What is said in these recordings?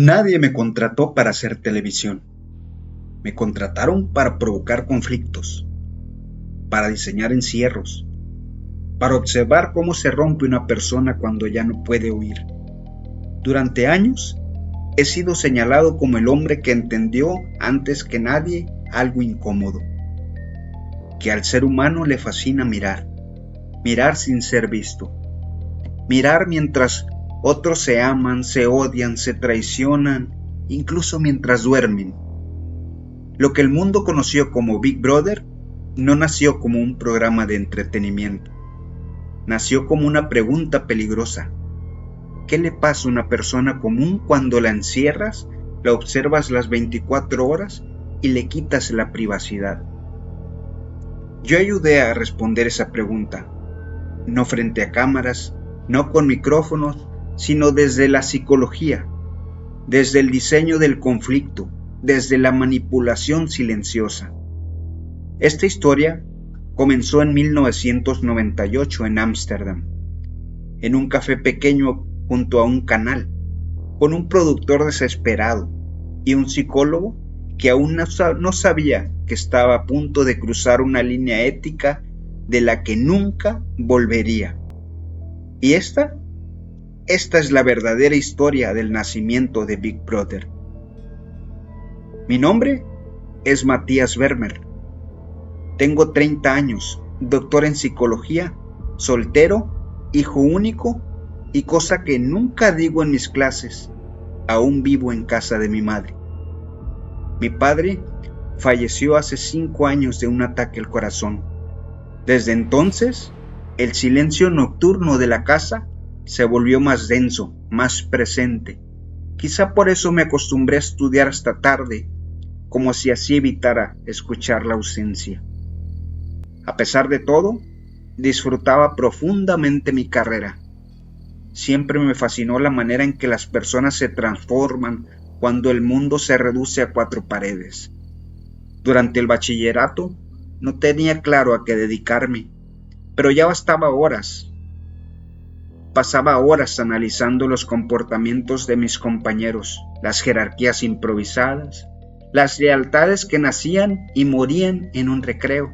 Nadie me contrató para hacer televisión. Me contrataron para provocar conflictos, para diseñar encierros, para observar cómo se rompe una persona cuando ya no puede huir. Durante años he sido señalado como el hombre que entendió antes que nadie algo incómodo, que al ser humano le fascina mirar sin ser visto, mirar mientras otros se aman, se odian, se traicionan, incluso mientras duermen. Lo que el mundo conoció como Big Brother no nació como un programa de entretenimiento. Nació como una pregunta peligrosa. ¿Qué le pasa a una persona común cuando la encierras, la observas las 24 horas y le quitas la privacidad? Yo ayudé a responder esa pregunta, no frente a cámaras, no con micrófonos, sino desde la psicología, desde el diseño del conflicto, desde la manipulación silenciosa. Esta historia comenzó en 1998 en Ámsterdam, en un café pequeño junto a un canal, con un productor desesperado y un psicólogo que aún no sabía que estaba a punto de cruzar una línea ética de la que nunca volvería. Y esta es la verdadera historia del nacimiento de Big Brother. Mi nombre es Matías Vermeer. Tengo 30 años, doctor en psicología, soltero, hijo único y cosa que nunca digo en mis clases, aún vivo en casa de mi madre. Mi padre falleció hace 5 años de un ataque al corazón. Desde entonces, el silencio nocturno de la casa se volvió más denso, más presente. Quizá por eso me acostumbré a estudiar hasta tarde, como si así evitara escuchar la ausencia. A pesar de todo, disfrutaba profundamente mi carrera. Siempre me fascinó la manera en que las personas se transforman cuando el mundo se reduce a 4 paredes. Durante el bachillerato no tenía claro a qué dedicarme, pero ya bastaba horas. Pasaba horas analizando los comportamientos de mis compañeros, las jerarquías improvisadas, las lealtades que nacían y morían en un recreo.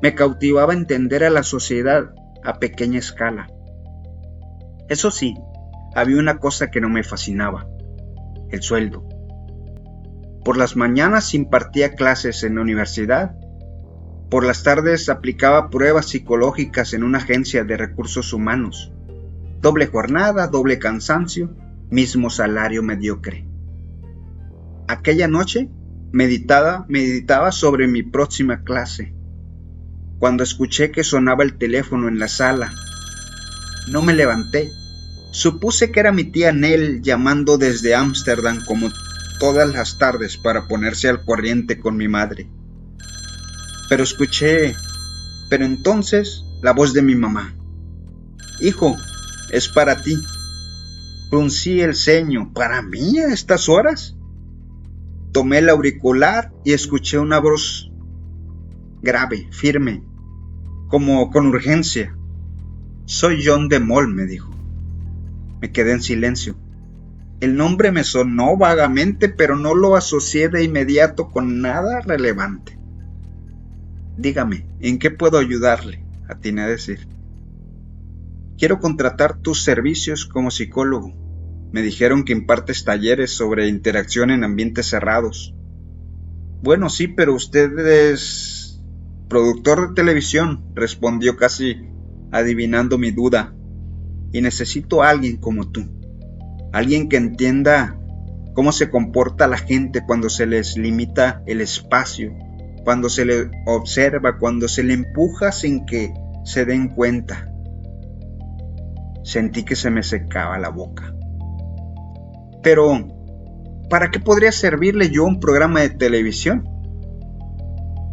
Me cautivaba entender a la sociedad a pequeña escala. Eso sí, había una cosa que no me fascinaba: el sueldo. Por las mañanas impartía clases en la universidad. Por las tardes aplicaba pruebas psicológicas en una agencia de recursos humanos. Doble jornada, doble cansancio, mismo salario mediocre. Aquella noche meditaba sobre mi próxima clase. Cuando escuché que sonaba el teléfono en la sala, no me levanté. Supuse que era mi tía Nell llamando desde Ámsterdam como todas las tardes para ponerse al corriente con mi madre. Pero entonces la voz de mi mamá: «Hijo, es para ti». Fruncí el ceño. ¿Para mí a estas horas? Tomé el auricular y escuché una voz grave, firme, como con urgencia. «Soy John de Mol», me dijo. Me quedé en silencio. El nombre me sonó vagamente, pero no lo asocié de inmediato con nada relevante. «Dígame, ¿en qué puedo ayudarle?», atiné a decir. «Quiero contratar tus servicios como psicólogo. Me dijeron que impartes talleres sobre interacción en ambientes cerrados». «Bueno, sí, pero usted es productor de televisión», respondió casi adivinando mi duda. «Y necesito a alguien como tú. Alguien que entienda cómo se comporta la gente cuando se les limita el espacio, cuando se le observa, cuando se le empuja sin que se den cuenta». Sentí que se me secaba la boca. «Pero, ¿para qué podría servirle yo un programa de televisión?».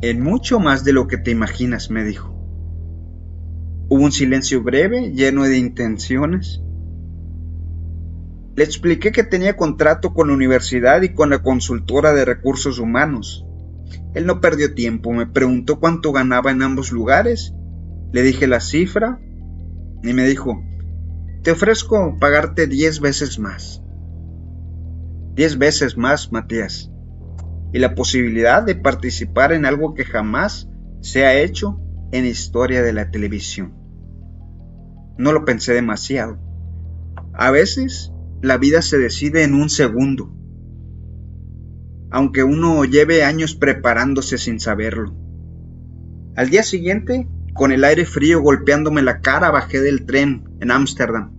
«En mucho más de lo que te imaginas», me dijo. Hubo un silencio breve, lleno de intenciones. Le expliqué que tenía contrato con la universidad y con la consultora de recursos humanos. Él no perdió tiempo, me preguntó cuánto ganaba en ambos lugares. Le dije la cifra y me dijo: «Te ofrezco pagarte 10 veces más». 10 veces más, Matías. Y la posibilidad de participar en algo que jamás se ha hecho en la historia de la televisión. No lo pensé demasiado. A veces la vida se decide en un segundo, aunque uno lleve años preparándose sin saberlo. Al día siguiente, con el aire frío golpeándome la cara, bajé del tren en Ámsterdam.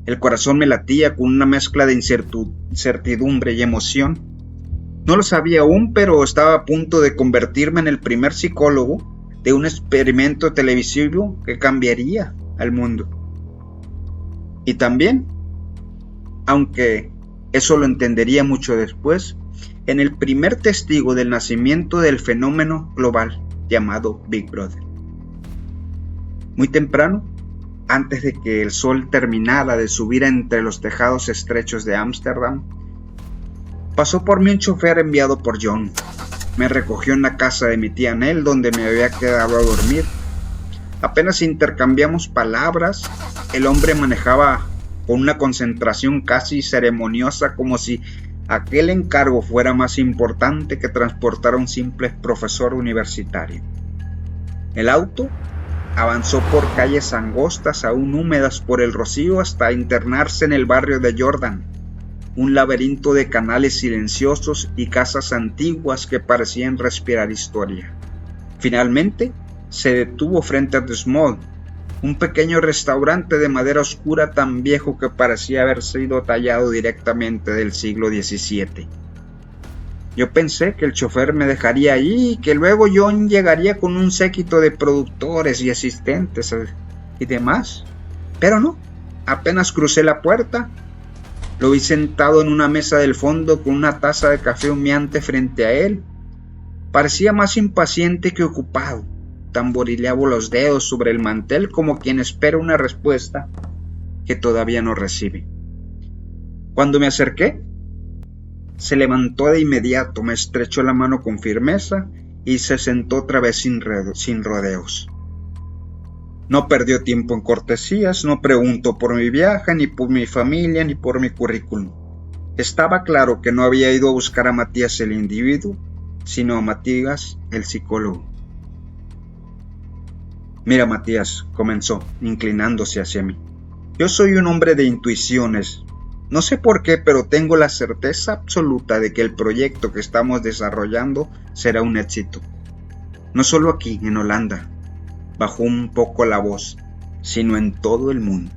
El corazón me latía con una mezcla de incertidumbre y emoción. No lo sabía aún, pero estaba a punto de convertirme en el primer psicólogo de un experimento televisivo que cambiaría al mundo. Y también, aunque eso lo entendería mucho después, en el primer testigo del nacimiento del fenómeno global llamado Big Brother. Muy temprano, antes de que el sol terminara de subir entre los tejados estrechos de Ámsterdam, pasó por mí un chofer enviado por John. Me recogió en la casa de mi tía Nell, donde me había quedado a dormir. Apenas intercambiamos palabras, el hombre manejaba con una concentración casi ceremoniosa, como si aquel encargo fuera más importante que transportar a un simple profesor universitario. El auto avanzó por calles angostas, aún húmedas por el rocío, hasta internarse en el barrio de Jordan, un laberinto de canales silenciosos y casas antiguas que parecían respirar historia. Finalmente, se detuvo frente a The Small, un pequeño restaurante de madera oscura tan viejo que parecía haber sido tallado directamente del siglo XVII. Yo pensé que el chofer me dejaría allí y que luego John llegaría con un séquito de productores y asistentes y demás. Pero no, apenas crucé la puerta, lo vi sentado en una mesa del fondo con una taza de café humeante frente a él. Parecía más impaciente que ocupado. Tamborileaba los dedos sobre el mantel como quien espera una respuesta que todavía no recibe. Cuando me acerqué, se levantó de inmediato, me estrechó la mano con firmeza y se sentó otra vez sin rodeos. No perdió tiempo en cortesías, no preguntó por mi viaje, ni por mi familia, ni por mi currículum. Estaba claro que no había ido a buscar a Matías el individuo, sino a Matías el psicólogo. Mira, Matías, comenzó, inclinándose hacia mí. Yo soy un hombre de intuiciones. No sé por qué, pero tengo la certeza absoluta de que el proyecto que estamos desarrollando será un éxito. No solo aquí, en Holanda, bajó un poco la voz, sino en todo el mundo.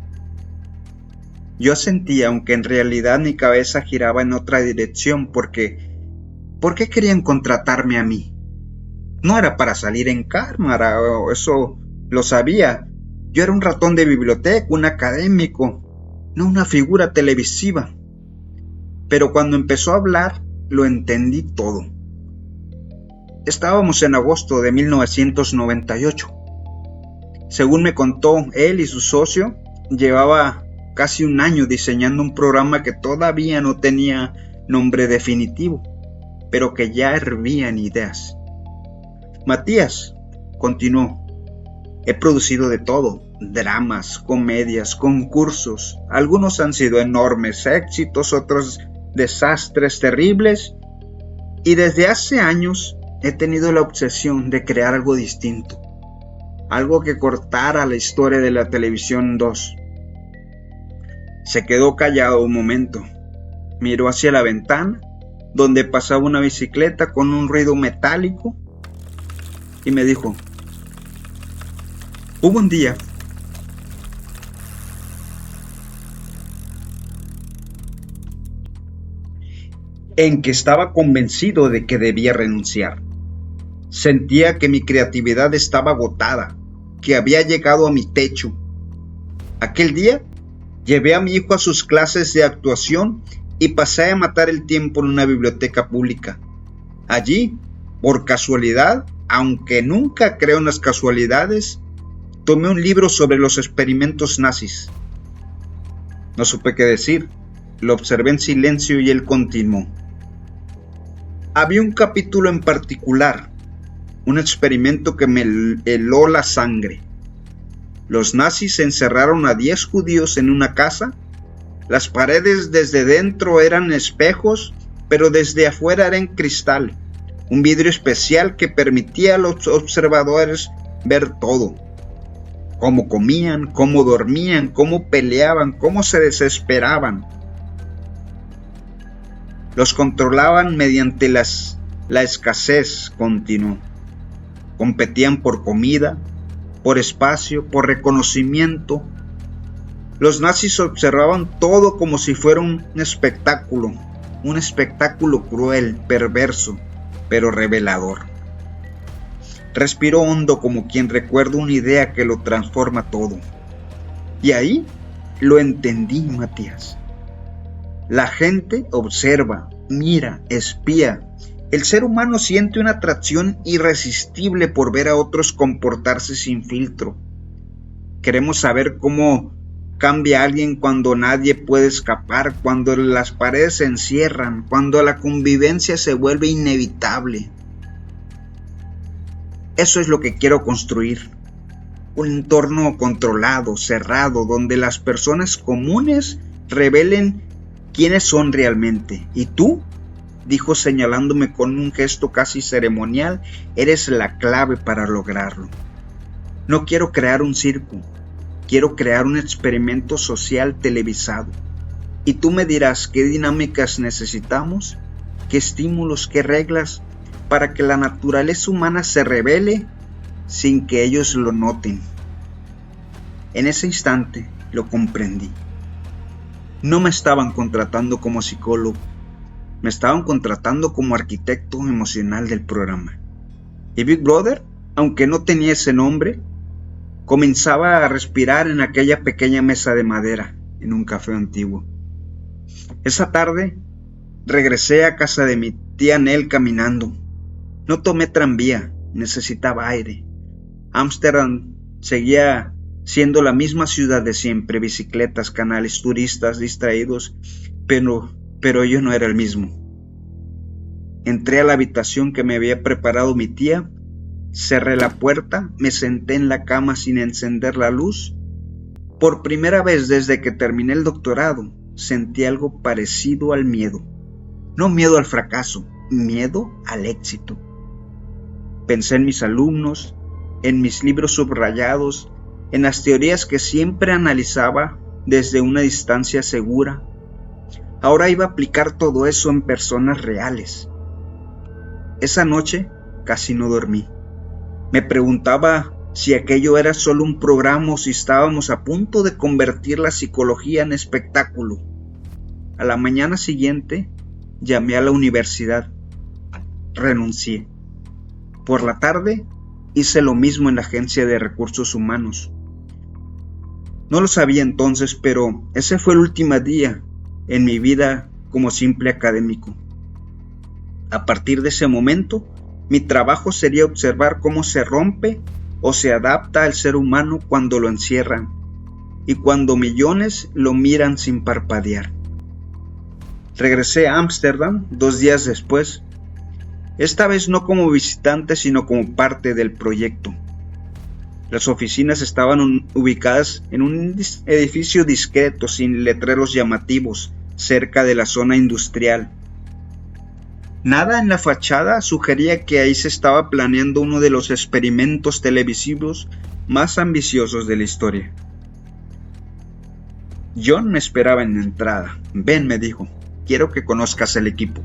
Yo asentía, aunque en realidad mi cabeza giraba en otra dirección, porque ¿por qué querían contratarme a mí? No era para salir en cámara, eso lo sabía. Yo era un ratón de biblioteca, un académico, no una figura televisiva. Pero cuando empezó a hablar, lo entendí todo. Estábamos en agosto de 1998. Según me contó él y su socio, llevaba casi un año diseñando un programa que todavía no tenía nombre definitivo, pero que ya hervía en ideas. Matías, continuó, he producido de todo, dramas, comedias, concursos. Algunos han sido enormes éxitos, otros desastres terribles. Y desde hace años he tenido la obsesión de crear algo distinto. Algo que cortara la historia de la televisión en dos. Se quedó callado un momento. Miró hacia la ventana, donde pasaba una bicicleta con un ruido metálico, y me dijo: hubo un día en que estaba convencido de que debía renunciar. Sentía que mi creatividad estaba agotada, que había llegado a mi techo. Aquel día llevé a mi hijo a sus clases de actuación y pasé a matar el tiempo en una biblioteca pública. Allí, por casualidad, aunque nunca creo en las casualidades, tomé un libro sobre los experimentos nazis. No supe qué decir. Lo observé en silencio y él continuó. Había un capítulo en particular, un experimento que me heló la sangre. Los nazis encerraron a 10 judíos en una casa Las paredes desde dentro eran espejos, pero desde afuera eran cristal, un vidrio especial que permitía a los observadores ver todo. Cómo comían, cómo dormían, cómo peleaban, cómo se desesperaban. Los controlaban mediante la escasez, continuó. Competían por comida, por espacio, por reconocimiento. Los nazis observaban todo como si fuera un espectáculo cruel, perverso, pero revelador. Respiró hondo como quien recuerda una idea que lo transforma todo. Y ahí lo entendí, Matías. La gente observa, mira, espía. El ser humano siente una atracción irresistible por ver a otros comportarse sin filtro. Queremos saber cómo cambia alguien cuando nadie puede escapar, cuando las paredes se encierran, cuando la convivencia se vuelve inevitable. Eso es lo que quiero construir. Un entorno controlado, cerrado, donde las personas comunes revelen quiénes son realmente. ¿Y tú?, dijo señalándome con un gesto casi ceremonial, eres la clave para lograrlo. No quiero crear un circo, quiero crear un experimento social televisado. Y tú me dirás qué dinámicas necesitamos, qué estímulos, qué reglas, para que la naturaleza humana se revele sin que ellos lo noten. En ese instante lo comprendí. No me estaban contratando como psicólogo, me estaban contratando como arquitecto emocional del programa. Y Big Brother, aunque no tenía ese nombre, comenzaba a respirar en aquella pequeña mesa de madera en un café antiguo. Esa tarde regresé a casa de mi tía Nel caminando. No tomé tranvía, necesitaba aire. Ámsterdam seguía siendo la misma ciudad de siempre, bicicletas, canales, turistas distraídos, pero yo no era el mismo. Entré a la habitación que me había preparado mi tía, cerré la puerta, me senté en la cama sin encender la luz. Por primera vez desde que terminé el doctorado, sentí algo parecido al miedo. No miedo al fracaso, miedo al éxito. Pensé en mis alumnos, en mis libros subrayados, en las teorías que siempre analizaba desde una distancia segura. Ahora iba a aplicar todo eso en personas reales. Esa noche casi no dormí. Me preguntaba si aquello era solo un programa o si estábamos a punto de convertir la psicología en espectáculo. A la mañana siguiente llamé a la universidad. Renuncié. Por la tarde hice lo mismo en la agencia de recursos humanos. No lo sabía entonces, pero ese fue el último día en mi vida como simple académico. A partir de ese momento, mi trabajo sería observar cómo se rompe o se adapta al ser humano cuando lo encierran y cuando millones lo miran sin parpadear. Regresé a Ámsterdam 2 días después, esta vez no como visitante sino como parte del proyecto. Las oficinas estaban ubicadas en un edificio discreto sin letreros llamativos cerca de la zona industrial. Nada en la fachada sugería que ahí se estaba planeando uno de los experimentos televisivos más ambiciosos de la historia. John me esperaba en la entrada. Ven, me dijo, quiero que conozcas el equipo.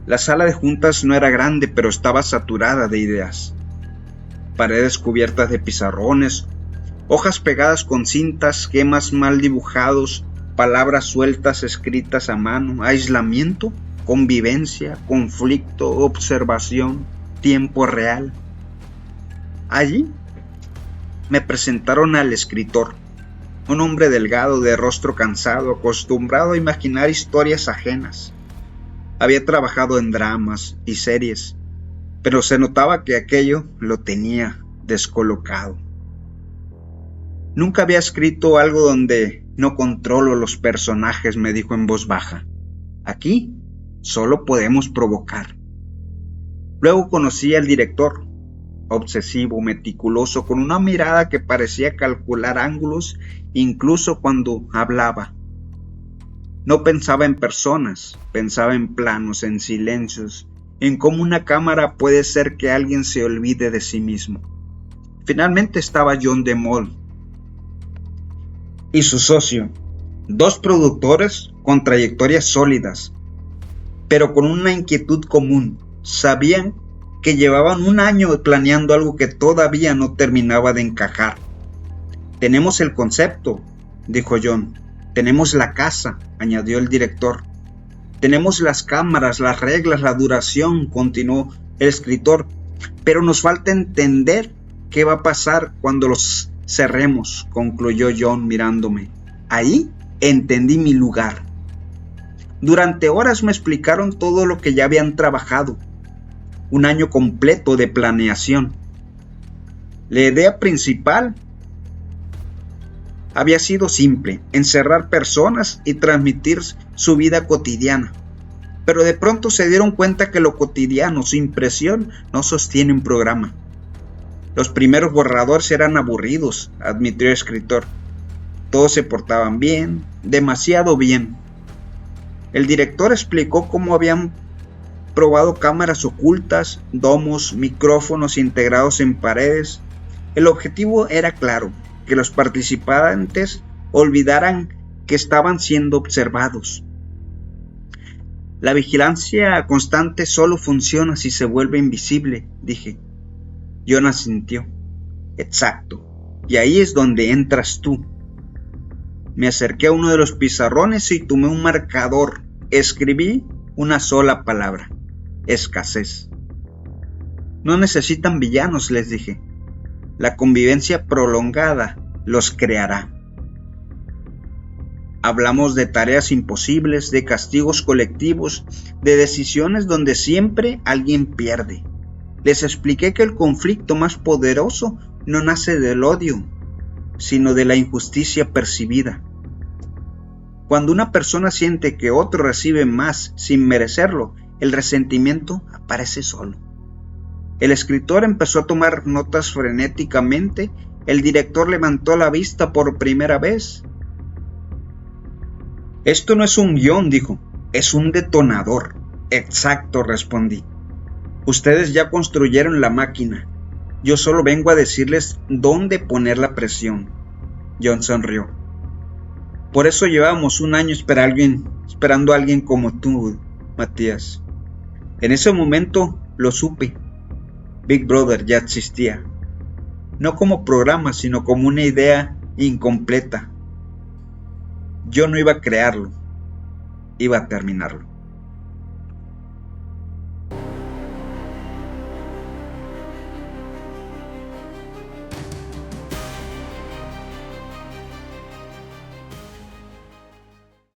La sala de juntas no era grande, pero estaba saturada de ideas. Paredes cubiertas de pizarrones, hojas pegadas con cintas, esquemas mal dibujados, palabras sueltas escritas a mano, aislamiento, convivencia, conflicto, observación, tiempo real. Allí me presentaron al escritor, un hombre delgado de rostro cansado, acostumbrado a imaginar historias ajenas. Había trabajado en dramas y series, pero se notaba que aquello lo tenía descolocado. Nunca había escrito algo donde no controlo los personajes, me dijo en voz baja. Aquí solo podemos provocar. Luego conocí al director, obsesivo, meticuloso, con una mirada que parecía calcular ángulos incluso cuando hablaba. No pensaba en personas, pensaba en planos, en silencios, en cómo una cámara puede hacer que alguien se olvide de sí mismo. Finalmente estaba John de Mol y su socio, dos productores con trayectorias sólidas, pero con una inquietud común. Sabían que llevaban un año planeando algo que todavía no terminaba de encajar. Tenemos el concepto, dijo John. Tenemos la casa, añadió el director. Tenemos las cámaras, las reglas, la duración, continuó el escritor. Pero nos falta entender qué va a pasar cuando los cerremos, concluyó John mirándome. Ahí entendí mi lugar. Durante horas me explicaron todo lo que ya habían trabajado. Un año completo de planeación. La idea principal había sido simple: encerrar personas y transmitir su vida cotidiana. Pero de pronto se dieron cuenta que lo cotidiano, sin presión, no sostiene un programa. Los primeros borradores eran aburridos, admitió el escritor. Todos se portaban bien, demasiado bien. El director explicó cómo habían probado cámaras ocultas, domos, micrófonos integrados en paredes. El objetivo era claro: que los participantes olvidaran que estaban siendo observados. La vigilancia constante solo funciona si se vuelve invisible, dije. John asintió. Exacto. Y ahí es donde entras tú. Me acerqué a uno de los pizarrones y tomé un marcador. Escribí una sola palabra: escasez. No necesitan villanos, les dije. La convivencia prolongada los creará. Hablamos de tareas imposibles, de castigos colectivos, de decisiones donde siempre alguien pierde. Les expliqué que el conflicto más poderoso no nace del odio, sino de la injusticia percibida. Cuando una persona siente que otro recibe más sin merecerlo, el resentimiento aparece solo. El escritor empezó a tomar notas frenéticamente. El director levantó la vista por primera vez. Esto no es un guión, dijo. Es un detonador. Exacto, respondí. Ustedes ya construyeron la máquina. Yo solo vengo a decirles dónde poner la presión. John sonrió. Por eso llevamos un año esperando a alguien como tú, Matías. En ese momento lo supe. Big Brother ya existía. No como programa, sino como una idea incompleta. Yo no iba a crearlo, iba a terminarlo.